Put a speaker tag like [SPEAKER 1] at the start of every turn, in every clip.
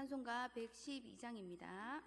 [SPEAKER 1] 찬송가 112장입니다.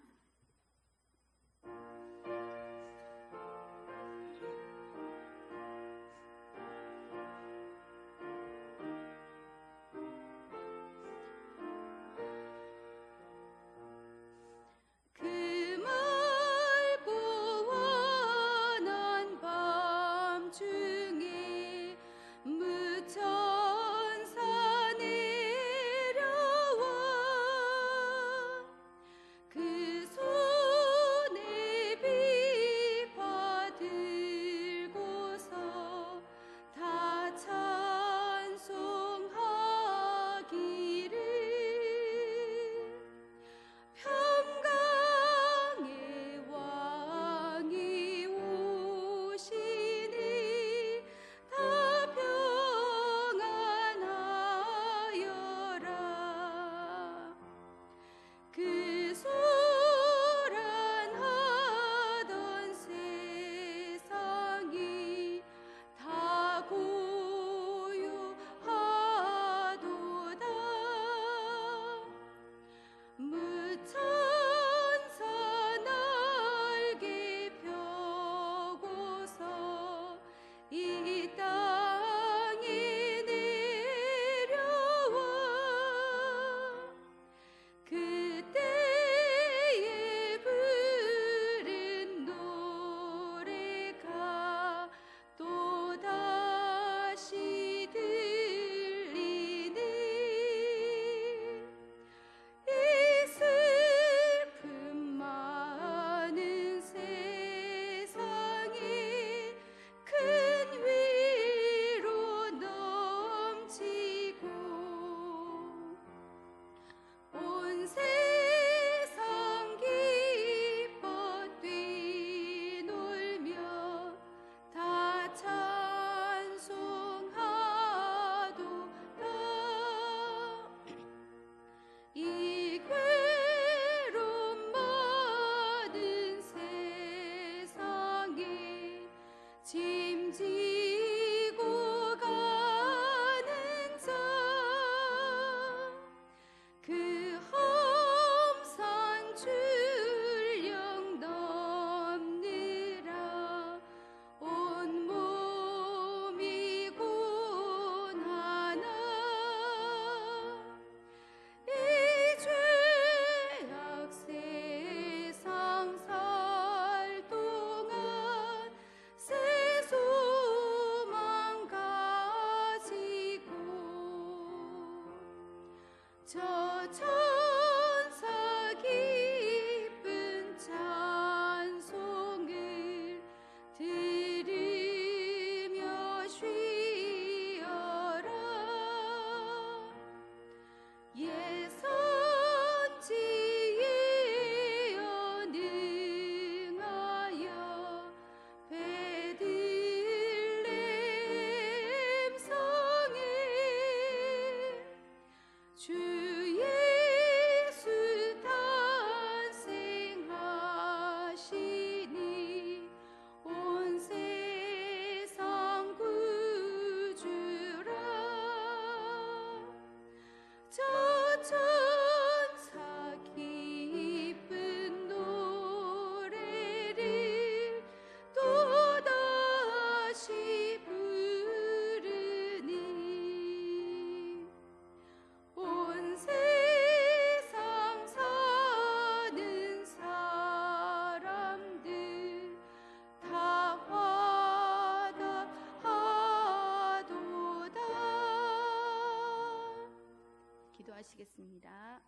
[SPEAKER 1] 기도하시겠습니다.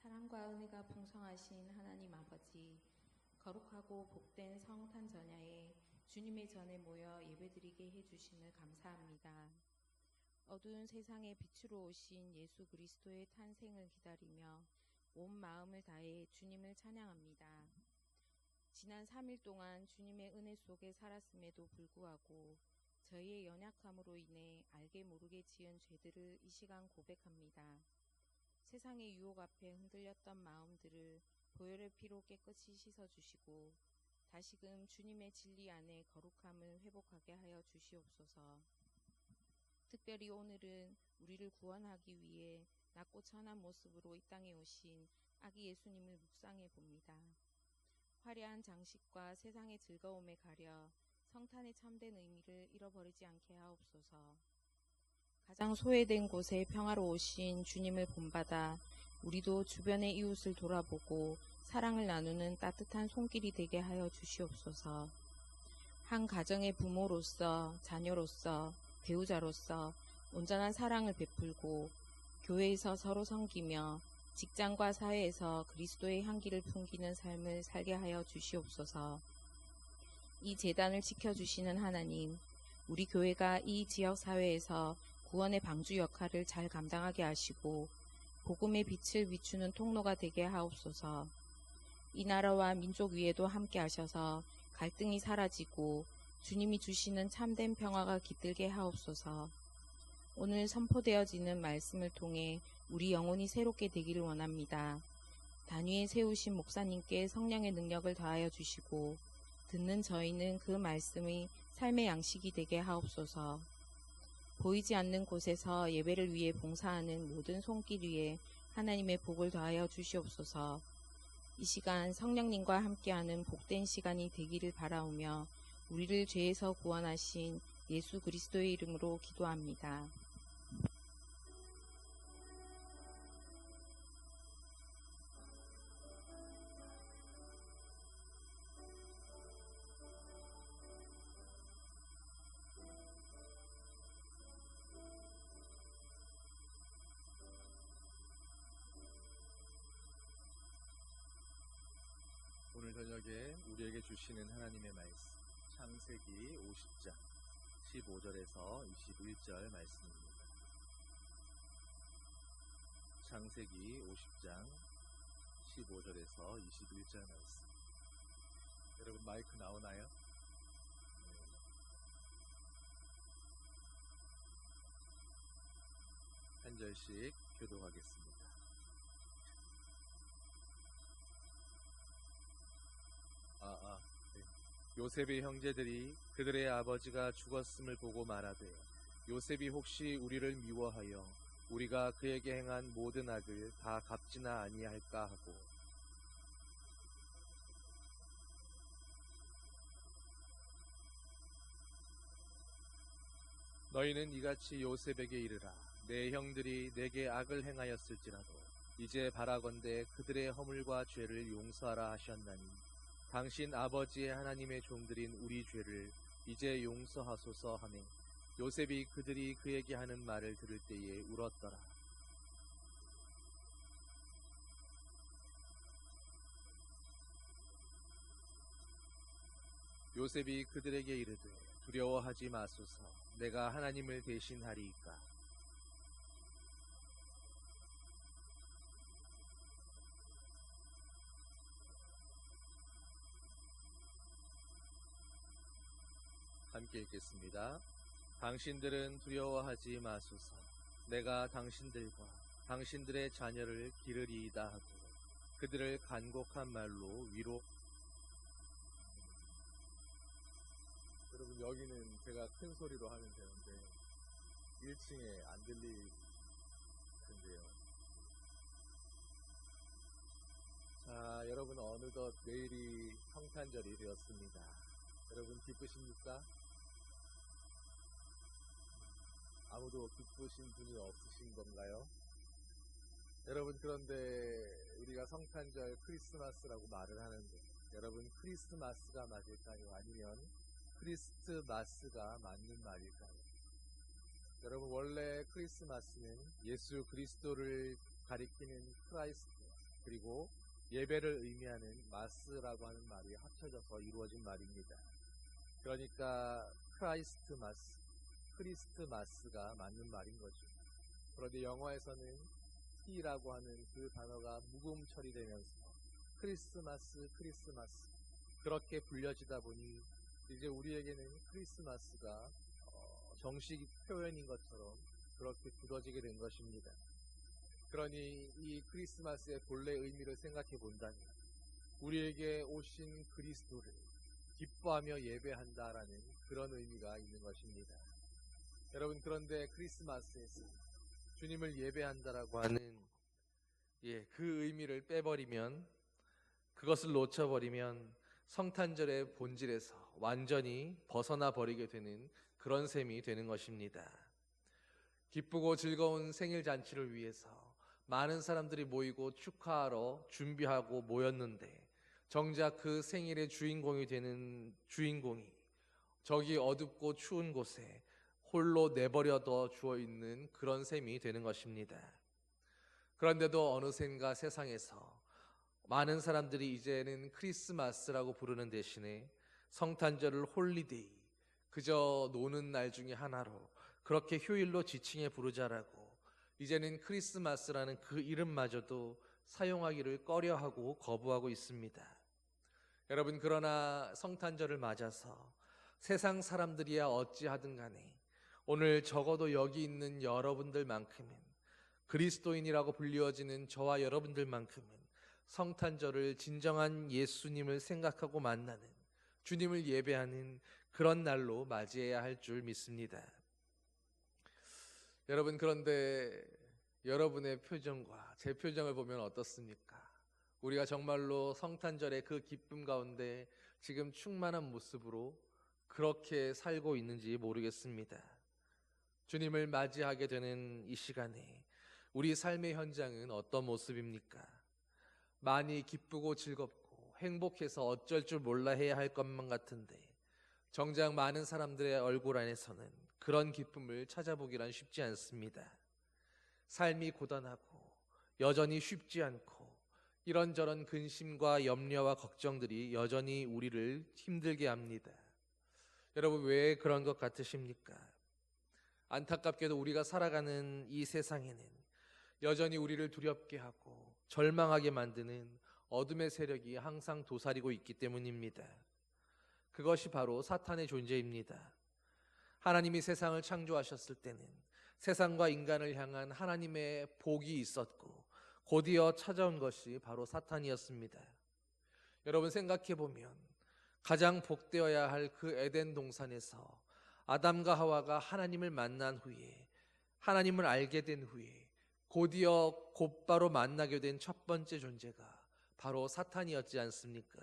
[SPEAKER 2] 사랑과 은혜가 풍성하신 하나님 아버지, 거룩하고 복된 성탄전야에 주님의 전에 모여 예배드리게 해주심을 감사합니다. 어두운 세상의 빛으로 오신 예수 그리스도의 탄생을 기다리며 온 마음을 다해 주님을 찬양합니다. 지난 3일 동안 주님의 은혜 속에 살았음에도 불구하고 저희의 연약함으로 인해 알게 모르게 지은 죄들을 이 시간 고백합니다. 세상의 유혹 앞에 흔들렸던 마음들을 보혈의 피로 깨끗이 씻어주시고 다시금 주님의 진리 안에 거룩함을 회복하게 하여 주시옵소서. 특별히 오늘은 우리를 구원하기 위해 낮고 천한 모습으로 이 땅에 오신 아기 예수님을 묵상해 봅니다. 화려한 장식과 세상의 즐거움에 가려 성탄의 참된 의미를 잃어버리지 않게 하옵소서. 가장 소외된 곳에 평화로 오신 주님을 본받아 우리도 주변의 이웃을 돌아보고 사랑을 나누는 따뜻한 손길이 되게 하여 주시옵소서. 한 가정의 부모로서, 자녀로서, 배우자로서 온전한 사랑을 베풀고 교회에서 서로 섬기며 직장과 사회에서 그리스도의 향기를 풍기는 삶을 살게 하여 주시옵소서. 이 재단을 지켜주시는 하나님, 우리 교회가 이 지역 사회에서 구원의 방주 역할을 잘 감당하게 하시고 복음의 빛을 비추는 통로가 되게 하옵소서. 이 나라와 민족 위에도 함께 하셔서 갈등이 사라지고 주님이 주시는 참된 평화가 깃들게 하옵소서. 오늘 선포되어지는 말씀을 통해 우리 영혼이 새롭게 되기를 원합니다. 단위에 세우신 목사님께 성령의 능력을 더하여 주시고 듣는 저희는 그 말씀이 삶의 양식이 되게 하옵소서. 보이지 않는 곳에서 예배를 위해 봉사하는 모든 손길 위에 하나님의 복을 더하여 주시옵소서. 이 시간 성령님과 함께하는 복된 시간이 되기를 바라오며 우리를 죄에서 구원하신 예수 그리스도의 이름으로 기도합니다.
[SPEAKER 3] 오늘 저녁에 우리에게 주시는 하나님의 말씀, 창세기 50장 15절에서 21절 말씀입니다. 창세기 50장 15절에서 21절 말씀. 여러분 마이크 나오나요? 네. 한 절씩 교독하겠습니다. 네. 요셉의 형제들이 그들의 아버지가 죽었음을 보고 말하되 요셉이 혹시 우리를 미워하여 우리가 그에게 행한 모든 악을 다 갚지나 아니할까 하고 너희는 이같이 요셉에게 이르라. 내 형들이 내게 악을 행하였을지라도 이제 바라건대 그들의 허물과 죄를 용서하라 하셨나니 당신 아버지의 하나님의 종들인 우리 죄를 이제 용서하소서 하며 요셉이 그들이 그에게 하는 말을 들을 때에 울었더라. 요셉이 그들에게 이르되 두려워하지 마소서. 내가 하나님을 대신하리이까. 함께 읽겠습니다. 당신들은 두려워하지 마소서. 내가 당신들과 당신들의 자녀를 기르리이다 하고 그들을 간곡한 말로 위로. 여러분 여기는 제가 큰 소리로 하면 되는데 1층에 안 들릴 텐데요. 자, 여러분 어느덧 내일이 성탄절이 되었습니다. 여러분 기쁘십니까? 아무도 기쁘신 분이 없으신 건가요? 여러분 그런데 우리가 성탄절 크리스마스라고 말을 하는데 여러분 크리스마스가 맞을까요? 아니면 크리스트마스가 맞는 말일까요? 여러분 원래 크리스마스는 예수 그리스도를 가리키는 크라이스트 그리고 예배를 의미하는 마스라고 하는 말이 합쳐져서 이루어진 말입니다. 그러니까 크라이스트마스, 크리스트마스가 맞는 말인 거죠. 그런데 영어에서는 T라고 하는 그 단어가 묵음 처리되면서 크리스마스 그렇게 불려지다 보니 이제 우리에게는 크리스마스가 정식 표현인 것처럼 그렇게 굳어지게 된 것입니다. 그러니 이 크리스마스의 본래 의미를 생각해 본다면 우리에게 오신 그리스도를 기뻐하며 예배한다라는 그런 의미가 있는 것입니다. 여러분, 그런데 크리스마스에서 주님을 예배한다라고 하는 그 의미를 빼버리면, 그것을 놓쳐버리면 성탄절의 본질에서 완전히 벗어나 버리게 되는 그런 셈이 되는 것입니다. 기쁘고 즐거운 생일 잔치를 위해서 많은 사람들이 모이고 축하하러 준비하고 모였는데, 정작 그 생일의 주인공이 되는 주인공이 저기 어둡고 추운 곳에 홀로 내버려둬 주어 있는 그런 셈이 되는 것입니다. 그런데도 어느샌가 세상에서 많은 사람들이 이제는 크리스마스라고 부르는 대신에 성탄절을 홀리데이, 그저 노는 날 중에 하나로 그렇게 휴일로 지칭해 부르자라고 이제는 크리스마스라는 그 이름마저도 사용하기를 꺼려하고 거부하고 있습니다. 여러분, 그러나 성탄절을 맞아서 세상 사람들이야 어찌하든 간에 오늘 적어도 여기 있는 여러분들만큼은, 그리스도인이라고 불리워지는 저와 여러분들만큼은 성탄절을 진정한 예수님을 생각하고 만나는, 주님을 예배하는 그런 날로 맞이해야 할 줄 믿습니다. 여러분, 그런데 여러분의 표정과 제 표정을 보면 어떻습니까? 우리가 정말로 성탄절의 그 기쁨 가운데 지금 충만한 모습으로 그렇게 살고 있는지 모르겠습니다. 주님을 맞이하게 되는 이 시간에 우리 삶의 현장은 어떤 모습입니까? 많이 기쁘고 즐겁고 행복해서 어쩔 줄 몰라 해야 할 것만 같은데, 정작 많은 사람들의 얼굴 안에서는 그런 기쁨을 찾아보기란 쉽지 않습니다. 삶이 고단하고 여전히 쉽지 않고 이런저런 근심과 염려와 걱정들이 여전히 우리를 힘들게 합니다. 여러분, 왜 그런 것 같으십니까? 안타깝게도 우리가 살아가는 이 세상에는 여전히 우리를 두렵게 하고 절망하게 만드는 어둠의 세력이 항상 도사리고 있기 때문입니다. 그것이 바로 사탄의 존재입니다. 하나님이 세상을 창조하셨을 때는 세상과 인간을 향한 하나님의 복이 있었고, 곧이어 찾아온 것이 바로 사탄이었습니다. 여러분, 생각해보면 가장 복되어야 할 그 에덴 동산에서 아담과 하와가 하나님을 만난 후에, 하나님을 알게 된 후에 곧이어 곧바로 만나게 된 첫 번째 존재가 바로 사탄이었지 않습니까?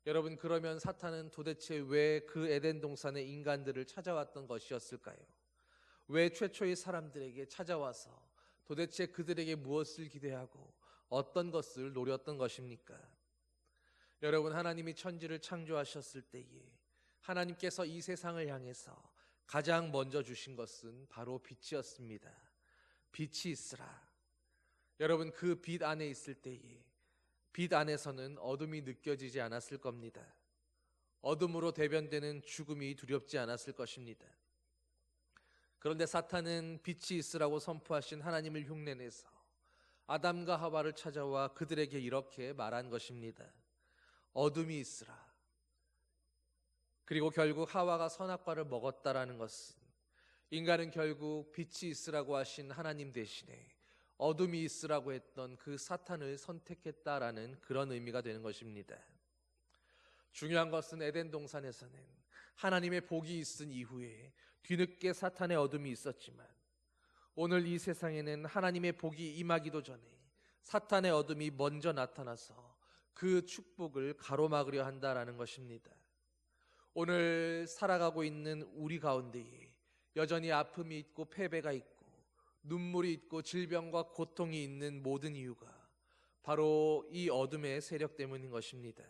[SPEAKER 3] 여러분, 그러면 사탄은 도대체 왜 그 에덴 동산의 인간들을 찾아왔던 것이었을까요? 왜 최초의 사람들에게 찾아와서 도대체 그들에게 무엇을 기대하고 어떤 것을 노렸던 것입니까? 여러분, 하나님이 천지를 창조하셨을 때에 하나님께서 이 세상을 향해서 가장 먼저 주신 것은 바로 빛이었습니다. 빛이 있으라. 여러분, 그 빛 안에 있을 때에 빛 안에서는 어둠이 느껴지지 않았을 겁니다. 어둠으로 대변되는 죽음이 두렵지 않았을 것입니다. 그런데 사탄은 빛이 있으라고 선포하신 하나님을 흉내내서 아담과 하와를 찾아와 그들에게 이렇게 말한 것입니다. 어둠이 있으라. 그리고 결국 하와가 선악과를 먹었다라는 것은 인간은 결국 빛이 있으라고 하신 하나님 대신에 어둠이 있으라고 했던 그 사탄을 선택했다라는 그런 의미가 되는 것입니다. 중요한 것은 에덴 동산에서는 하나님의 복이 있은 이후에 뒤늦게 사탄의 어둠이 있었지만, 오늘 이 세상에는 하나님의 복이 임하기도 전에 사탄의 어둠이 먼저 나타나서 그 축복을 가로막으려 한다라는 것입니다. 오늘 살아가고 있는 우리 가운데에 여전히 아픔이 있고 패배가 있고 눈물이 있고 질병과 고통이 있는 모든 이유가 바로 이 어둠의 세력 때문인 것입니다.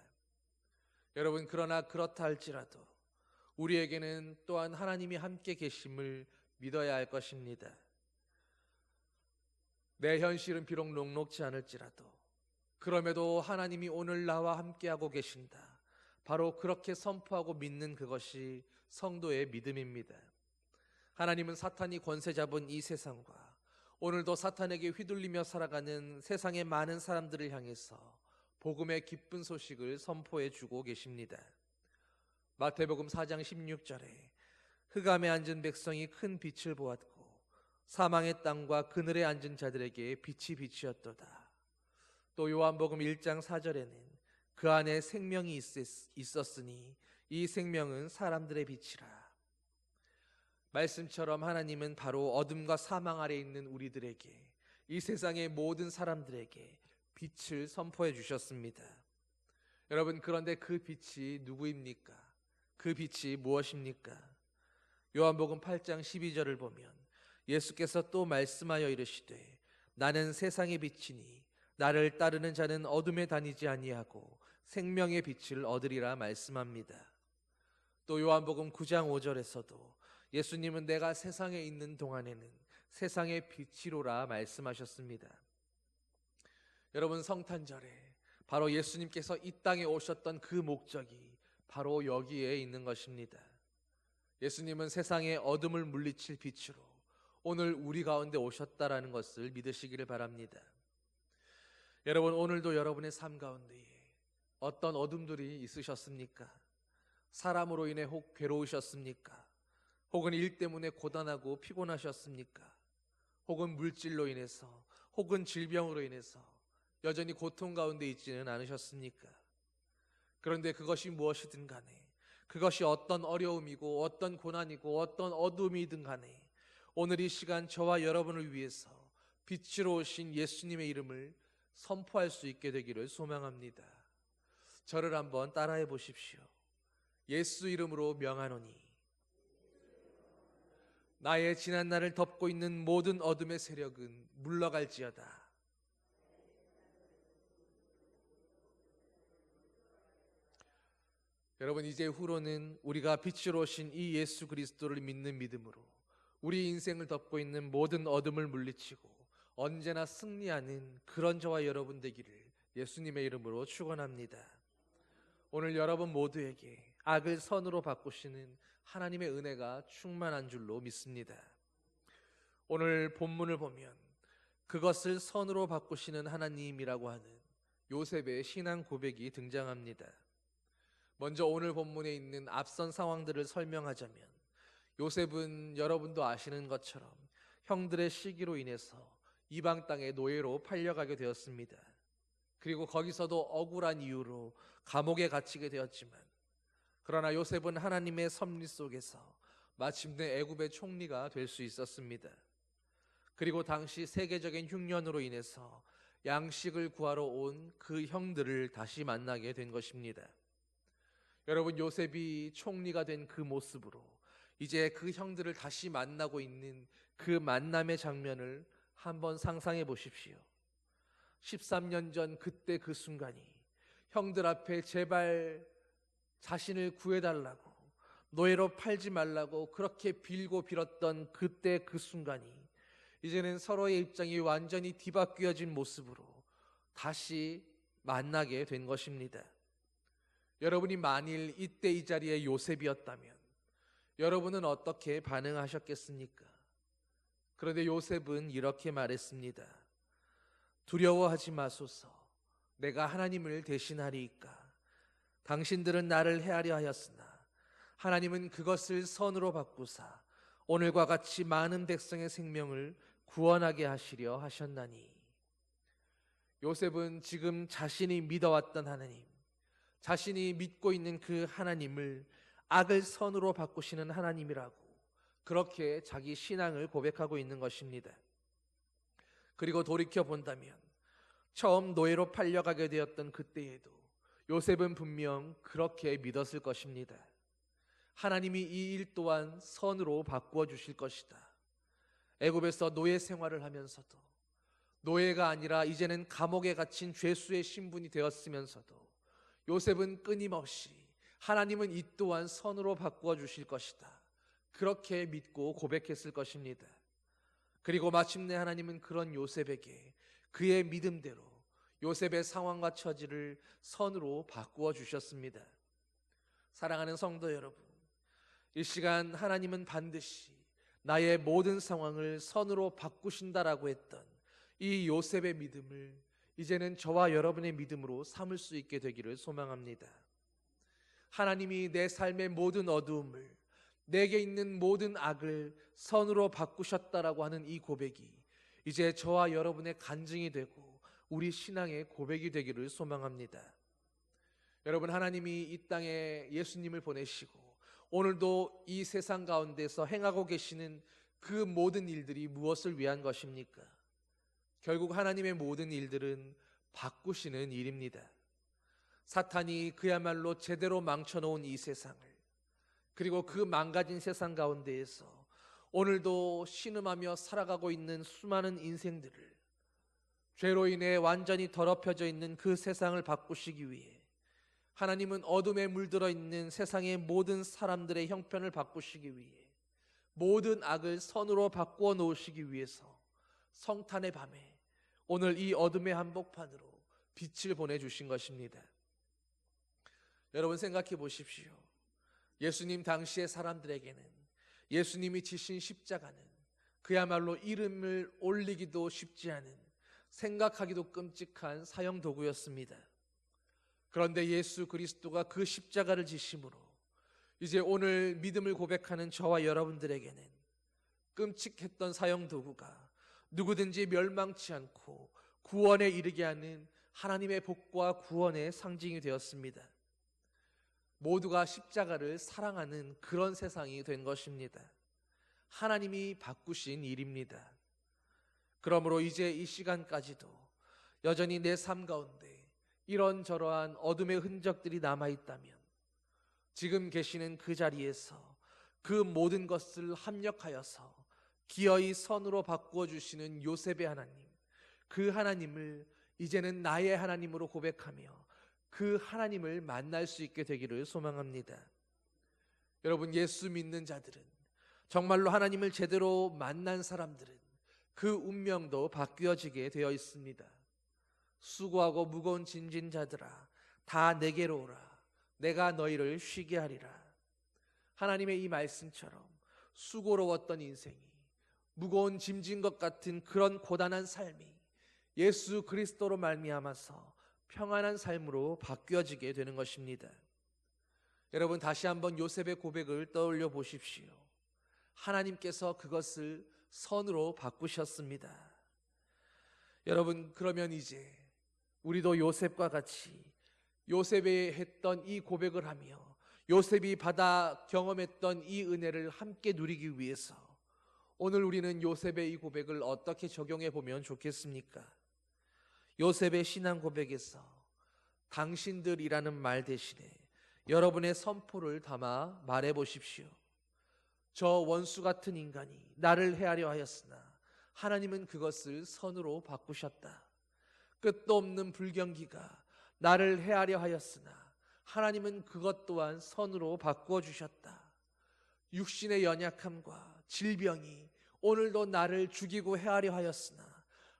[SPEAKER 3] 여러분, 그러나 그렇다 할지라도 우리에게는 또한 하나님이 함께 계심을 믿어야 할 것입니다. 내 현실은 비록 녹록지 않을지라도 그럼에도 하나님이 오늘 나와 함께하고 계신다, 바로 그렇게 선포하고 믿는 그것이 성도의 믿음입니다. 하나님은 사탄이 권세 잡은 이 세상과 오늘도 사탄에게 휘둘리며 살아가는 세상의 많은 사람들을 향해서 복음의 기쁜 소식을 선포해 주고 계십니다. 마태복음 4장 16절에 흑암에 앉은 백성이 큰 빛을 보았고 사망의 땅과 그늘에 앉은 자들에게 빛이 비치었도다. 또 요한복음 1장 4절에는 그 안에 생명이 있었으니 이 생명은 사람들의 빛이라. 말씀처럼 하나님은 바로 어둠과 사망 아래 있는 우리들에게, 이 세상의 모든 사람들에게 빛을 선포해 주셨습니다. 여러분, 그런데 그 빛이 누구입니까? 그 빛이 무엇입니까? 요한복음 8장 12절을 보면 예수께서 또 말씀하여 이르시되 나는 세상의 빛이니 나를 따르는 자는 어둠에 다니지 아니하고 생명의 빛을 얻으리라 말씀합니다. 또 요한복음 9장 5절에서도 예수님은 내가 세상에 있는 동안에는 세상의 빛이로라 말씀하셨습니다. 여러분, 성탄절에 바로 예수님께서 이 땅에 오셨던 그 목적이 바로 여기에 있는 것입니다. 예수님은 세상의 어둠을 물리칠 빛으로 오늘 우리 가운데 오셨다라는 것을 믿으시기를 바랍니다. 여러분, 오늘도 여러분의 삶 가운데에 어떤 어둠들이 있으셨습니까? 사람으로 인해 혹 괴로우셨습니까? 혹은 일 때문에 고단하고 피곤하셨습니까? 혹은 물질로 인해서, 혹은 질병으로 인해서 여전히 고통 가운데 있지는 않으셨습니까? 그런데 그것이 무엇이든 간에, 그것이 어떤 어려움이고 어떤 고난이고 어떤 어둠이든 간에 오늘 이 시간 저와 여러분을 위해서 빛으로 오신 예수님의 이름을 선포할 수 있게 되기를 소망합니다. 저를 한번 따라해 보십시오. 예수 이름으로 명하노니 나의 지난 날을 덮고 있는 모든 어둠의 세력은 물러갈지어다. 여러분, 이제 후로는 우리가 빛으로 오신 이 예수 그리스도를 믿는 믿음으로 우리 인생을 덮고 있는 모든 어둠을 물리치고 언제나 승리하는 그런 저와 여러분 되기를 예수님의 이름으로 축원합니다. 오늘 여러분 모두에게 악을 선으로 바꾸시는 하나님의 은혜가 충만한 줄로 믿습니다. 오늘 본문을 보면 그것을 선으로 바꾸시는 하나님이라고 하는 요셉의 신앙 고백이 등장합니다. 먼저 오늘 본문에 있는 앞선 상황들을 설명하자면 요셉은 여러분도 아시는 것처럼 형들의 시기로 인해서 이방 땅의 노예로 팔려가게 되었습니다. 그리고 거기서도 억울한 이유로 감옥에 갇히게 되었지만, 그러나 요셉은 하나님의 섭리 속에서 마침내 애굽의 총리가 될 수 있었습니다. 그리고 당시 세계적인 흉년으로 인해서 양식을 구하러 온 그 형들을 다시 만나게 된 것입니다. 여러분, 요셉이 총리가 된 그 모습으로 이제 그 형들을 다시 만나고 있는 그 만남의 장면을 한번 상상해 보십시오. 13년 전 그때 그 순간이 형들 앞에 제발 자신을 구해달라고, 노예로 팔지 말라고 그렇게 빌고 빌었던 그때 그 순간이 이제는 서로의 입장이 완전히 뒤바뀌어진 모습으로 다시 만나게 된 것입니다. 여러분이 만일 이때 이 자리에 요셉이었다면 여러분은 어떻게 반응하셨겠습니까? 그런데 요셉은 이렇게 말했습니다. 두려워하지 마소서. 내가 하나님을 대신하리이까. 당신들은 나를 해하려 하였으나 하나님은 그것을 선으로 바꾸사 오늘과 같이 많은 백성의 생명을 구원하게 하시려 하셨나니. 요셉은 지금 자신이 믿어왔던 하나님, 자신이 믿고 있는 그 하나님을 악을 선으로 바꾸시는 하나님이라고 그렇게 자기 신앙을 고백하고 있는 것입니다. 그리고 돌이켜 본다면 처음 노예로 팔려가게 되었던 그때에도 요셉은 분명 그렇게 믿었을 것입니다. 하나님이 이 일 또한 선으로 바꾸어 주실 것이다. 애굽에서 노예 생활을 하면서도, 노예가 아니라 이제는 감옥에 갇힌 죄수의 신분이 되었으면서도 요셉은 끊임없이 하나님은 이 또한 선으로 바꾸어 주실 것이다, 그렇게 믿고 고백했을 것입니다. 그리고 마침내 하나님은 그런 요셉에게 그의 믿음대로 요셉의 상황과 처지를 선으로 바꾸어 주셨습니다. 사랑하는 성도 여러분, 이 시간 하나님은 반드시 나의 모든 상황을 선으로 바꾸신다라고 했던 이 요셉의 믿음을 이제는 저와 여러분의 믿음으로 삼을 수 있게 되기를 소망합니다. 하나님이 내 삶의 모든 어두움을, 내게 있는 모든 악을 선으로 바꾸셨다라고 하는 이 고백이 이제 저와 여러분의 간증이 되고 우리 신앙의 고백이 되기를 소망합니다. 여러분, 하나님이 이 땅에 예수님을 보내시고 오늘도 이 세상 가운데서 행하고 계시는 그 모든 일들이 무엇을 위한 것입니까? 결국 하나님의 모든 일들은 바꾸시는 일입니다. 사탄이 그야말로 제대로 망쳐놓은 이 세상을, 그리고 그 망가진 세상 가운데에서 오늘도 신음하며 살아가고 있는 수많은 인생들을, 죄로 인해 완전히 더럽혀져 있는 그 세상을 바꾸시기 위해 하나님은 어둠에 물들어 있는 세상의 모든 사람들의 형편을 바꾸시기 위해, 모든 악을 선으로 바꾸어 놓으시기 위해서 성탄의 밤에 오늘 이 어둠의 한복판으로 빛을 보내주신 것입니다. 여러분 생각해 보십시오. 예수님 당시의 사람들에게는 예수님이 지신 십자가는 그야말로 이름을 올리기도 쉽지 않은, 생각하기도 끔찍한 사형도구였습니다. 그런데 예수 그리스도가 그 십자가를 지심으로 이제 오늘 믿음을 고백하는 저와 여러분들에게는 끔찍했던 사형도구가 누구든지 멸망치 않고 구원에 이르게 하는 하나님의 복과 구원의 상징이 되었습니다. 모두가 십자가를 사랑하는 그런 세상이 된 것입니다. 하나님이 바꾸신 일입니다. 그러므로 이제 이 시간까지도 여전히 내 삶 가운데 이런저러한 어둠의 흔적들이 남아있다면 지금 계시는 그 자리에서 그 모든 것을 합력하여서 기어이 선으로 바꾸어 주시는 요셉의 하나님, 그 하나님을 이제는 나의 하나님으로 고백하며 그 하나님을 만날 수 있게 되기를 소망합니다. 여러분, 예수 믿는 자들은, 정말로 하나님을 제대로 만난 사람들은 그 운명도 바뀌어지게 되어 있습니다. 수고하고 무거운 짐진 자들아 다 내게로 오라, 내가 너희를 쉬게 하리라. 하나님의 이 말씀처럼 수고로웠던 인생이, 무거운 짐진 것 같은 그런 고단한 삶이 예수 그리스도로 말미암아서 평안한 삶으로 바뀌어지게 되는 것입니다. 여러분, 다시 한번 요셉의 고백을 떠올려 보십시오. 하나님께서 그것을 선으로 바꾸셨습니다. 여러분, 그러면 이제 우리도 요셉과 같이 요셉이 했던 이 고백을 하며 요셉이 받아 경험했던 이 은혜를 함께 누리기 위해서 오늘 우리는 요셉의 이 고백을 어떻게 적용해 보면 좋겠습니까? 요셉의 신앙 고백에서 당신들이라는 말 대신에 여러분의 선포를 담아 말해 보십시오. 저 원수 같은 인간이 나를 해하려 하였으나 하나님은 그것을 선으로 바꾸셨다. 끝도 없는 불경기가 나를 해하려 하였으나 하나님은 그것 또한 선으로 바꾸어 주셨다. 육신의 연약함과 질병이 오늘도 나를 죽이고 해하려 하였으나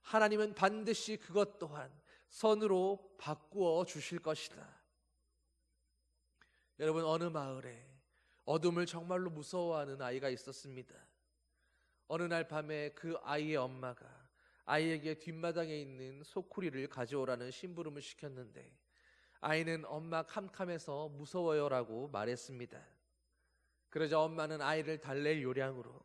[SPEAKER 3] 하나님은 반드시 그것 또한 선으로 바꾸어 주실 것이다. 여러분, 어느 마을에 어둠을 정말로 무서워하는 아이가 있었습니다. 어느 날 밤에 그 아이의 엄마가 아이에게 뒷마당에 있는 소쿠리를 가져오라는 심부름을 시켰는데 아이는 엄마 캄캄해서 무서워요라고 말했습니다. 그러자 엄마는 아이를 달랠 요량으로,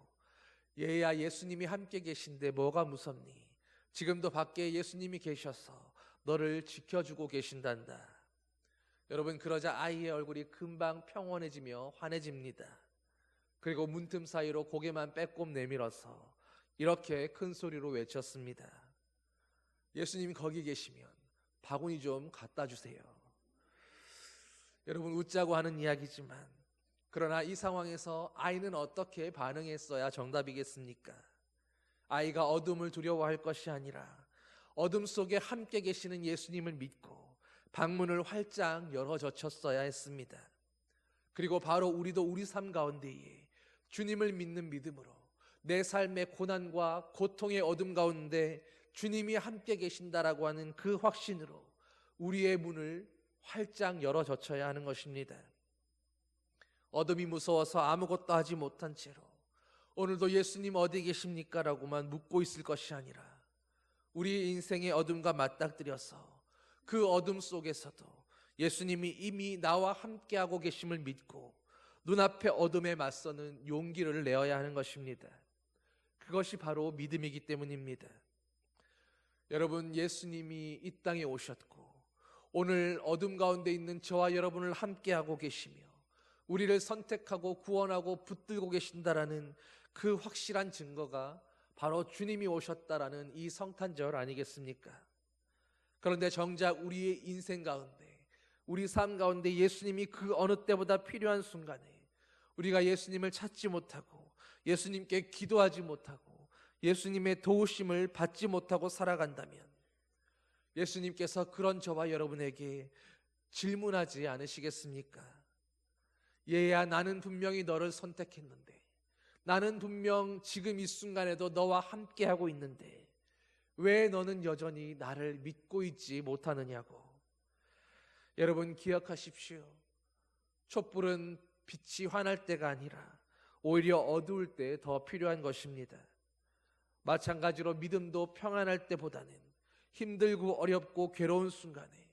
[SPEAKER 3] 얘야, 예수님이 함께 계신데 뭐가 무섭니? 지금도 밖에 예수님이 계셔서 너를 지켜주고 계신단다. 여러분, 그러자 아이의 얼굴이 금방 평온해지며 환해집니다. 그리고 문틈 사이로 고개만 빼꼼 내밀어서 이렇게 큰 소리로 외쳤습니다. 예수님이 거기 계시면 바구니 좀 갖다 주세요. 여러분, 웃자고 하는 이야기지만 그러나 이 상황에서 아이는 어떻게 반응했어야 정답이겠습니까? 아이가 어둠을 두려워할 것이 아니라 어둠 속에 함께 계시는 예수님을 믿고 방문을 활짝 열어젖혔어야 했습니다. 그리고 바로 우리도 우리 삶 가운데에 주님을 믿는 믿음으로 내 삶의 고난과 고통의 어둠 가운데 주님이 함께 계신다라고 하는 그 확신으로 우리의 문을 활짝 열어젖혀야 하는 것입니다. 어둠이 무서워서 아무것도 하지 못한 채로 오늘도 예수님 어디 계십니까? 라고만 묻고 있을 것이 아니라 우리 인생의 어둠과 맞닥뜨려서 그 어둠 속에서도 예수님이 이미 나와 함께하고 계심을 믿고 눈앞의 어둠에 맞서는 용기를 내어야 하는 것입니다. 그것이 바로 믿음이기 때문입니다. 여러분, 예수님이 이 땅에 오셨고 오늘 어둠 가운데 있는 저와 여러분을 함께하고 계시며 우리를 선택하고 구원하고 붙들고 계신다라는 그 확실한 증거가 바로 주님이 오셨다라는 이 성탄절 아니겠습니까? 그런데 정작 우리의 인생 가운데, 우리 삶 가운데 예수님이 그 어느 때보다 필요한 순간에 우리가 예수님을 찾지 못하고 예수님께 기도하지 못하고 예수님의 도우심을 받지 못하고 살아간다면 예수님께서 그런 저와 여러분에게 질문하지 않으시겠습니까? 얘야, 나는 분명히 너를 선택했는데, 나는 분명 지금 이 순간에도 너와 함께하고 있는데 왜 너는 여전히 나를 믿고 있지 못하느냐고. 여러분 기억하십시오. 촛불은 빛이 환할 때가 아니라 오히려 어두울 때 더 필요한 것입니다. 마찬가지로 믿음도 평안할 때보다는 힘들고 어렵고 괴로운 순간에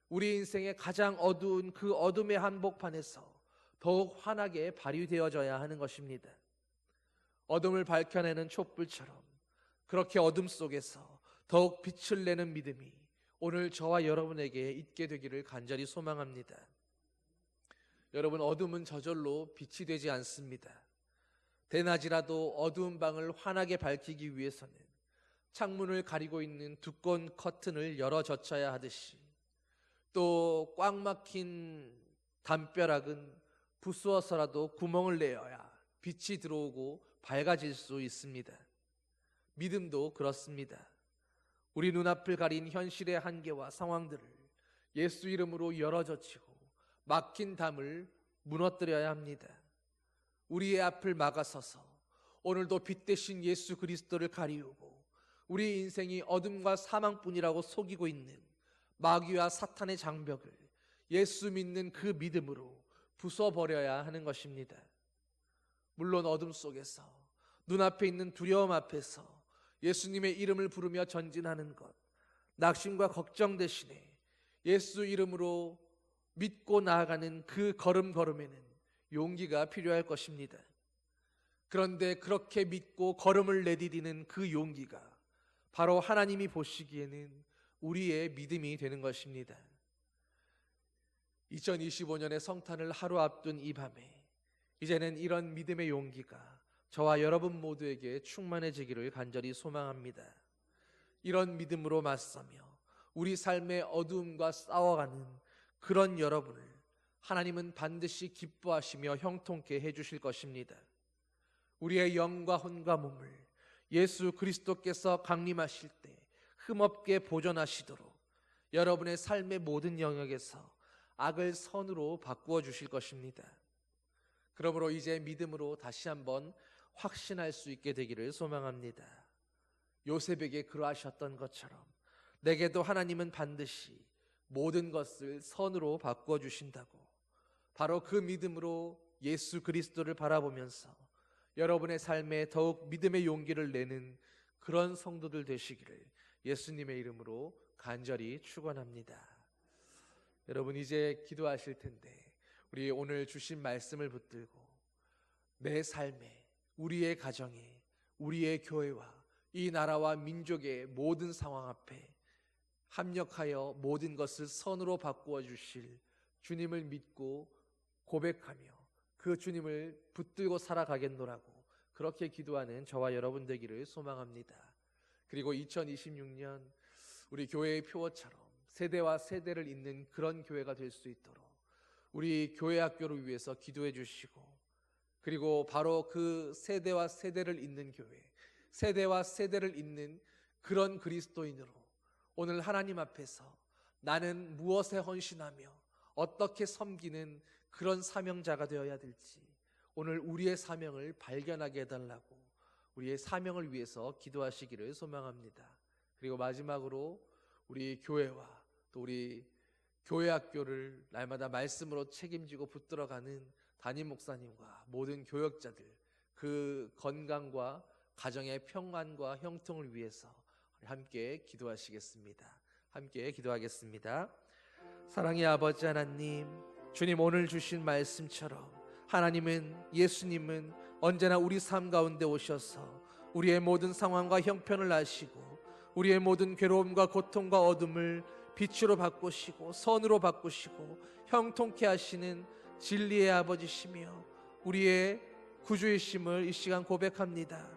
[SPEAKER 3] 우리 인생의 가장 어두운 그 어둠의 한복판에서 더욱 환하게 발휘되어져야 하는 것입니다. 어둠을 밝혀내는 촛불처럼 그렇게 어둠 속에서 더욱 빛을 내는 믿음이 오늘 저와 여러분에게 있게 되기를 간절히 소망합니다. 여러분, 어둠은 저절로 빛이 되지 않습니다. 대낮이라도 어두운 방을 환하게 밝히기 위해서는 창문을 가리고 있는 두꺼운 커튼을 열어젖혀야 하듯이, 또 꽉 막힌 담벼락은 부수어서라도 구멍을 내어야 빛이 들어오고 밝아질 수 있습니다. 믿음도 그렇습니다. 우리 눈앞을 가린 현실의 한계와 상황들을 예수 이름으로 열어젖히고 막힌 담을 무너뜨려야 합니다. 우리의 앞을 막아서서 오늘도 빛 대신 예수 그리스도를 가리우고 우리 인생이 어둠과 사망뿐이라고 속이고 있는 마귀와 사탄의 장벽을 예수 믿는 그 믿음으로 부숴버려야 하는 것입니다. 물론 어둠 속에서 눈앞에 있는 두려움 앞에서 예수님의 이름을 부르며 전진하는 것, 낙심과 걱정 대신에 예수 이름으로 믿고 나아가는 그 걸음걸음에는 용기가 필요할 것입니다. 그런데 그렇게 믿고 걸음을 내디디는 그 용기가 바로 하나님이 보시기에는 우리의 믿음이 되는 것입니다. 2025년의 성탄을 하루 앞둔 이 밤에 이제는 이런 믿음의 용기가 저와 여러분 모두에게 충만해지기를 간절히 소망합니다. 이런 믿음으로 맞서며 우리 삶의 어두움과 싸워가는 그런 여러분을 하나님은 반드시 기뻐하시며 형통케 해주실 것입니다. 우리의 영과 혼과 몸을 예수 그리스도께서 강림하실 때 흠없게 보존하시도록 여러분의 삶의 모든 영역에서 악을 선으로 바꾸어 주실 것입니다. 그러므로 이제 믿음으로 다시 한번 확신할 수 있게 되기를 소망합니다. 요셉에게 그러하셨던 것처럼 내게도 하나님은 반드시 모든 것을 선으로 바꾸어 주신다고, 바로 그 믿음으로 예수 그리스도를 바라보면서 여러분의 삶에 더욱 믿음의 용기를 내는 그런 성도들 되시기를 예수님의 이름으로 간절히 축원합니다. 여러분, 이제 기도하실 텐데 우리 오늘 주신 말씀을 붙들고 내 삶에, 우리의 가정에, 우리의 교회와 이 나라와 민족의 모든 상황 앞에 합력하여 모든 것을 선으로 바꾸어 주실 주님을 믿고 고백하며 그 주님을 붙들고 살아가겠노라고 그렇게 기도하는 저와 여러분 되기를 소망합니다. 그리고 2026년 우리 교회의 표어처럼 세대와 세대를 잇는 그런 교회가 될 수 있도록 우리 교회 학교를 위해서 기도해 주시고, 그리고 바로 그 세대와 세대를 잇는 교회, 세대와 세대를 잇는 그런 그리스도인으로 오늘 하나님 앞에서 나는 무엇에 헌신하며 어떻게 섬기는 그런 사명자가 되어야 될지 오늘 우리의 사명을 발견하게 해달라고 우리의 사명을 위해서 기도하시기를 소망합니다. 그리고 마지막으로 우리 교회와 또 우리 교회 학교를 날마다 말씀으로 책임지고 붙들어가는 담임 목사님과 모든 교역자들, 그 건강과 가정의 평안과 형통을 위해서 함께 기도하시겠습니다. 함께 기도하겠습니다. 사랑의 아버지 하나님, 주님 오늘 주신 말씀처럼 하나님은, 예수님은 언제나 우리 삶 가운데 오셔서 우리의 모든 상황과 형편을 아시고 우리의 모든 괴로움과 고통과 어둠을 빛으로 바꾸시고 선으로 바꾸시고 형통케 하시는
[SPEAKER 4] 진리의 아버지시며 우리의 구주이심을 이 시간 고백합니다.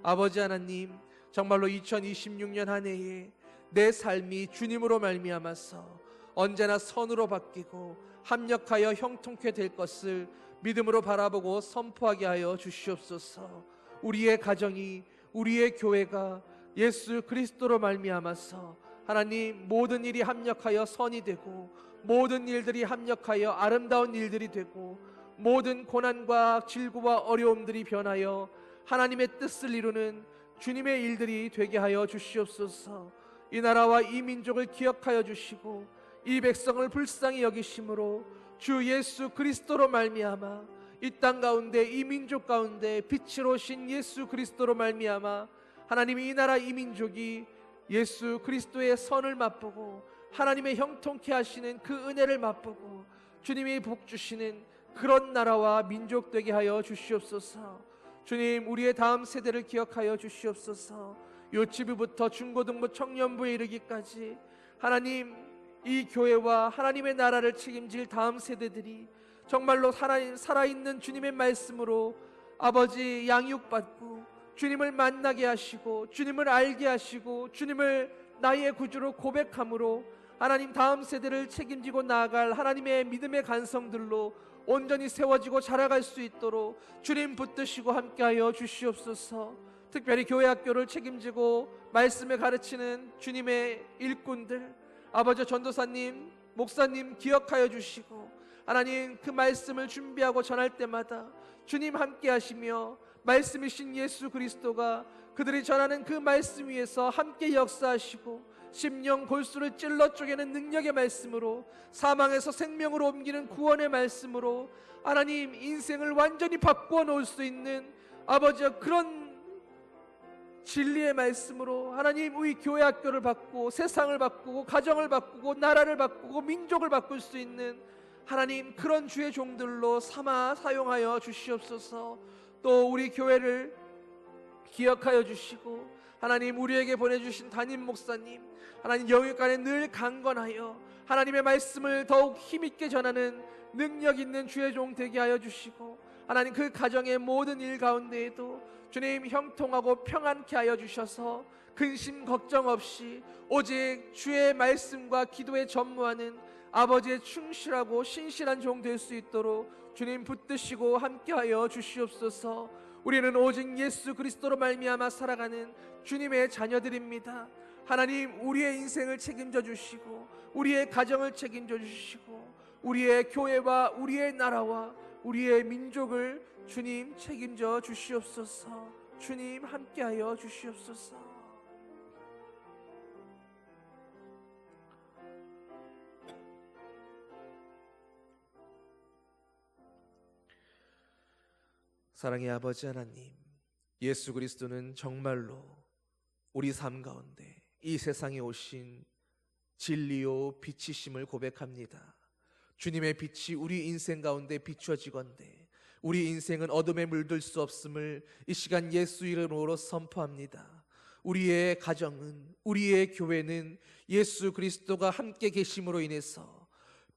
[SPEAKER 4] 아버지 하나님, 정말로 2026년 한 해에 내 삶이 주님으로 말미암아서 언제나 선으로 바뀌고 합력하여 형통케 될 것을 믿음으로 바라보고 선포하게 하여 주시옵소서. 우리의 가정이, 우리의 교회가 예수 그리스도로 말미암아서 하나님 모든 일이 합력하여 선이 되고 모든 일들이 합력하여 아름다운 일들이 되고 모든 고난과 질고와 어려움들이 변하여 하나님의 뜻을 이루는 주님의 일들이 되게 하여 주시옵소서. 이 나라와 이 민족을 기억하여 주시고 이 백성을 불쌍히 여기심으로 주 예수 그리스도로 말미암아 이 땅 가운데 이 민족 가운데 빛으로 오신 예수 그리스도로 말미암아 하나님 이 나라 이 민족이 예수 그리스도의 선을 맛보고 하나님의 형통케 하시는 그 은혜를 맛보고 주님이 복 주시는 그런 나라와 민족 되게 하여 주시옵소서. 주님, 우리의 다음 세대를 기억하여 주시옵소서. 요치부부터 중고등부 청년부에 이르기까지 하나님 이 교회와 하나님의 나라를 책임질 다음 세대들이 정말로 살아있는 주님의 말씀으로 아버지 양육받고 주님을 만나게 하시고 주님을 알게 하시고 주님을 나의 구주로 고백함으로 하나님 다음 세대를 책임지고 나아갈 하나님의 믿음의 간성들로 온전히 세워지고 자라갈 수 있도록 주님 붙드시고 함께하여 주시옵소서. 특별히 교회 학교를 책임지고 말씀을 가르치는 주님의 일꾼들, 아버지 전도사님, 목사님 기억하여 주시고 하나님 그 말씀을 준비하고 전할 때마다 주님 함께 하시며 말씀이신 예수 그리스도가 그들이 전하는 그 말씀 위에서 함께 역사하시고 심령 골수를 찔러 쪼개는 능력의 말씀으로 사망에서 생명으로 옮기는 구원의 말씀으로 하나님 인생을 완전히 바꾸어 놓을 수 있는 아버지의 그런 진리의 말씀으로 하나님 우리 교회 학교를 바꾸고 세상을 바꾸고 가정을 바꾸고 나라를 바꾸고 민족을 바꿀 수 있는 하나님 그런 주의 종들로 삼아 사용하여 주시옵소서. 또 우리 교회를 기억하여 주시고 하나님 우리에게 보내주신 담임 목사님 하나님 영육간에 늘 강건하여 하나님의 말씀을 더욱 힘있게 전하는 능력 있는 주의 종 되게 하여 주시고 하나님 그 가정의 모든 일 가운데에도 주님 형통하고 평안케 하여 주셔서 근심 걱정 없이 오직 주의 말씀과 기도에 전무하는 아버지의 충실하고 신실한 종 될 수 있도록 주님 붙드시고 함께하여 주시옵소서. 우리는 오직 예수 그리스도로 말미암아 살아가는 주님의 자녀들입니다. 하나님 우리의 인생을 책임져 주시고 우리의 가정을 책임져 주시고 우리의 교회와 우리의 나라와 우리의 민족을 주님 책임져 주시옵소서. 주님 함께하여 주시옵소서. 사랑의 아버지 하나님, 예수 그리스도는 정말로 우리 삶 가운데 이 세상에 오신 진리요 빛이심을 고백합니다. 주님의 빛이 우리 인생 가운데 비춰지건대 우리 인생은 어둠에 물들 수 없음을 이 시간 예수 이름으로 선포합니다. 우리의 가정은, 우리의 교회는 예수 그리스도가 함께 계심으로 인해서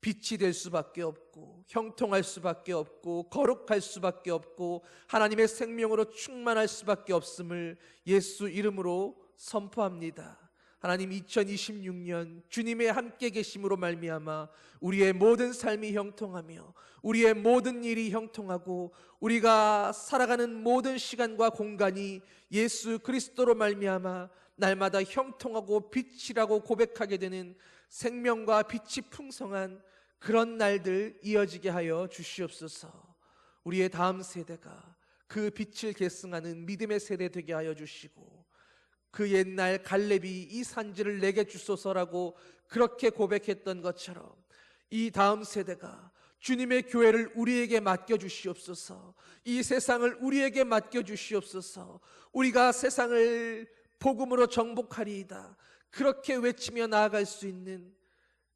[SPEAKER 4] 빛이 될 수밖에 없고 형통할 수밖에 없고 거룩할 수밖에 없고 하나님의 생명으로 충만할 수밖에 없음을 예수 이름으로 선포합니다. 하나님 2026년 주님의 함께 계심으로 말미암아 우리의 모든 삶이 형통하며 우리의 모든 일이 형통하고 우리가 살아가는 모든 시간과 공간이 예수 그리스도로 말미암아 날마다 형통하고 빛이라고 고백하게 되는 생명과 빛이 풍성한 그런 날들 이어지게 하여 주시옵소서. 우리의 다음 세대가 그 빛을 계승하는 믿음의 세대 되게 하여 주시고 그 옛날 갈렙이 이 산지를 내게 주소서라고 그렇게 고백했던 것처럼 이 다음 세대가 주님의 교회를 우리에게 맡겨주시옵소서. 이 세상을 우리에게 맡겨주시옵소서. 우리가 세상을 복음으로 정복하리이다 그렇게 외치며 나아갈 수 있는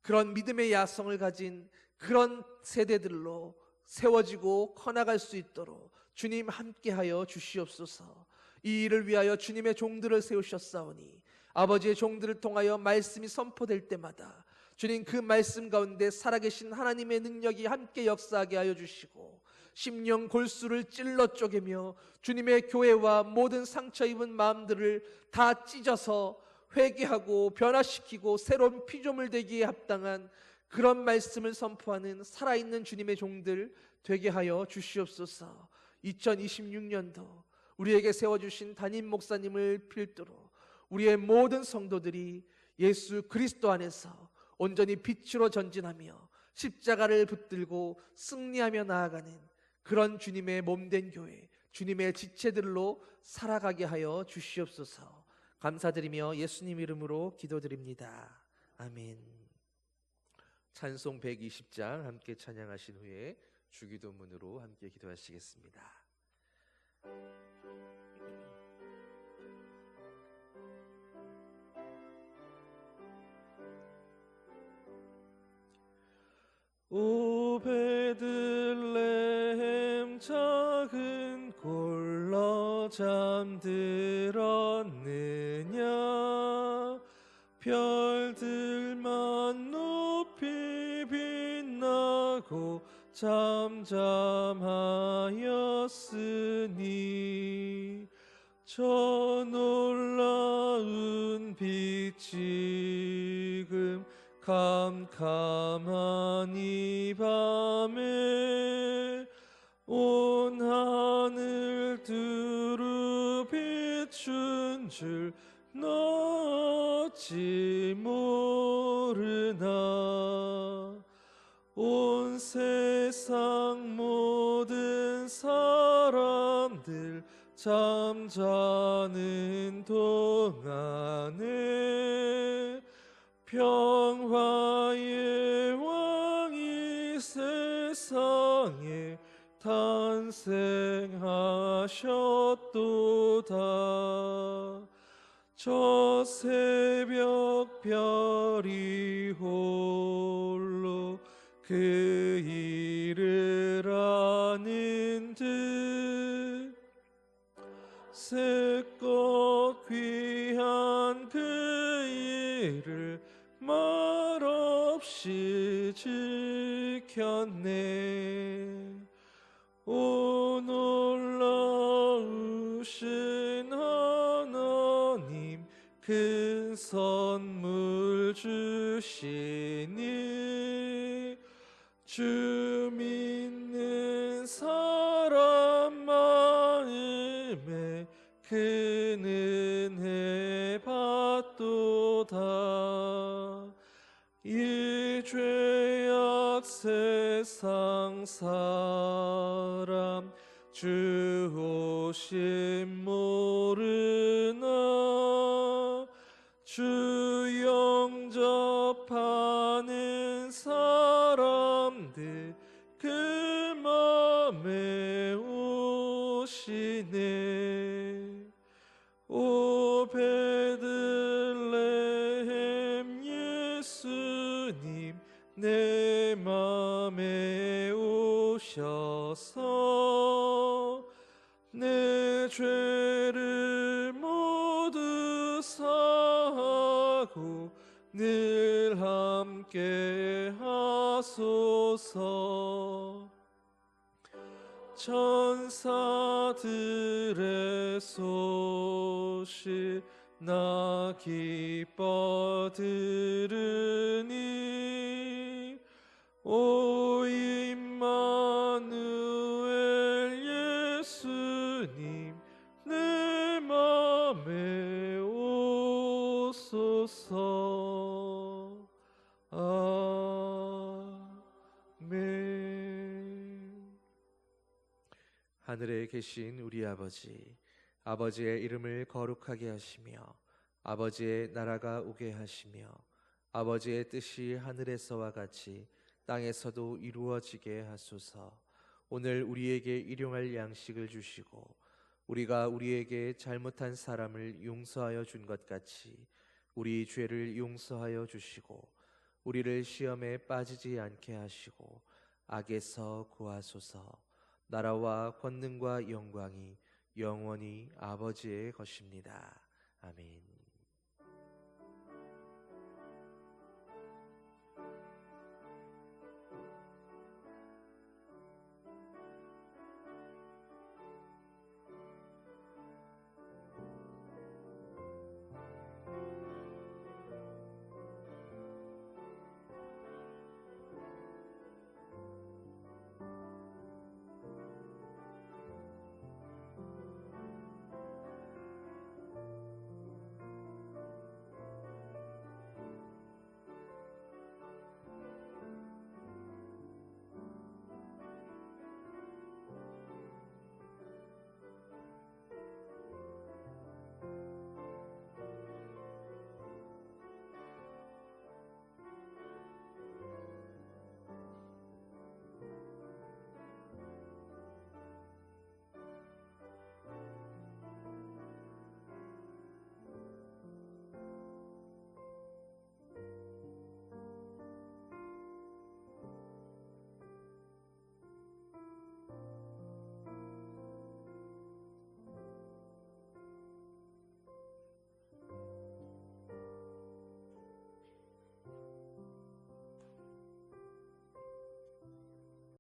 [SPEAKER 4] 그런 믿음의 야성을 가진 그런 세대들로 세워지고 커나갈 수 있도록 주님 함께하여 주시옵소서. 이 일을 위하여 주님의 종들을 세우셨사오니 아버지의 종들을 통하여 말씀이 선포될 때마다 주님, 그 말씀 가운데 살아계신 하나님의 능력이 함께 역사하게 하여 주시고 심령 골수를 찔러 쪼개며 주님의 교회와 모든 상처 입은 마음들을 다 찢어서 회개하고 변화시키고 새로운 피조물 되기에 합당한 그런 말씀을 선포하는 살아있는 주님의 종들 되게 하여 주시옵소서. 2026년도 우리에게 세워주신 담임 목사님을 필두로 우리의 모든 성도들이 예수 그리스도 안에서 온전히 빛으로 전진하며 십자가를 붙들고 승리하며 나아가는 그런 주님의 몸된 교회, 주님의 지체들로 살아가게 하여 주시옵소서. 감사드리며 예수님 이름으로 기도드립니다. 아멘. 찬송 120장 함께 찬양하신 후에 주기도문으로 함께 기도하시겠습니다. 오 베들레헴 작은 골로 잠들었느냐 별들만 높이 빛나고 잠잠하였으니 저 놀라운 빛 지금 캄캄한 이 밤에 온 하늘 두루 비춘 줄 너 어찌 모르나 온 세상 모든 사람들 잠자는 동안에 평화의 왕이 세상에 탄생하셨도다. 저 새벽 별이 홀로 그 일을 아는 듯 새껏 귀한 그 일을 말없이 지켰네. 오 놀라우신 하나님 큰 선물 주시니 주 믿는 사람 마음에 큰 은혜 받도다. 이 죄악 세상 사람 주 오심 모르나 주 영접하는 사람들 그 맘에 오시네. 오 베들레헴 예수님 내 맘에 오셔서 내 죄를 모두 사하고 늘 함께 하소서. 천사들의 소식 나 기뻐 들으니 오 임마누엘 예수님 내 맘에 오소서. 아멘. 하늘에 계신 우리 아버지, 아버지의 이름을 거룩하게 하시며 아버지의 나라가 오게 하시며 아버지의 뜻이 하늘에서와 같이 땅에서도 이루어지게 하소서. 오늘 우리에게 일용할 양식을 주시고 우리가 우리에게 잘못한 사람을 용서하여 준 것 같이 우리 죄를 용서하여 주시고 우리를 시험에 빠지지 않게 하시고 악에서 구하소서. 나라와 권능과 영광이 영원히 아버지의 것입니다. 아멘.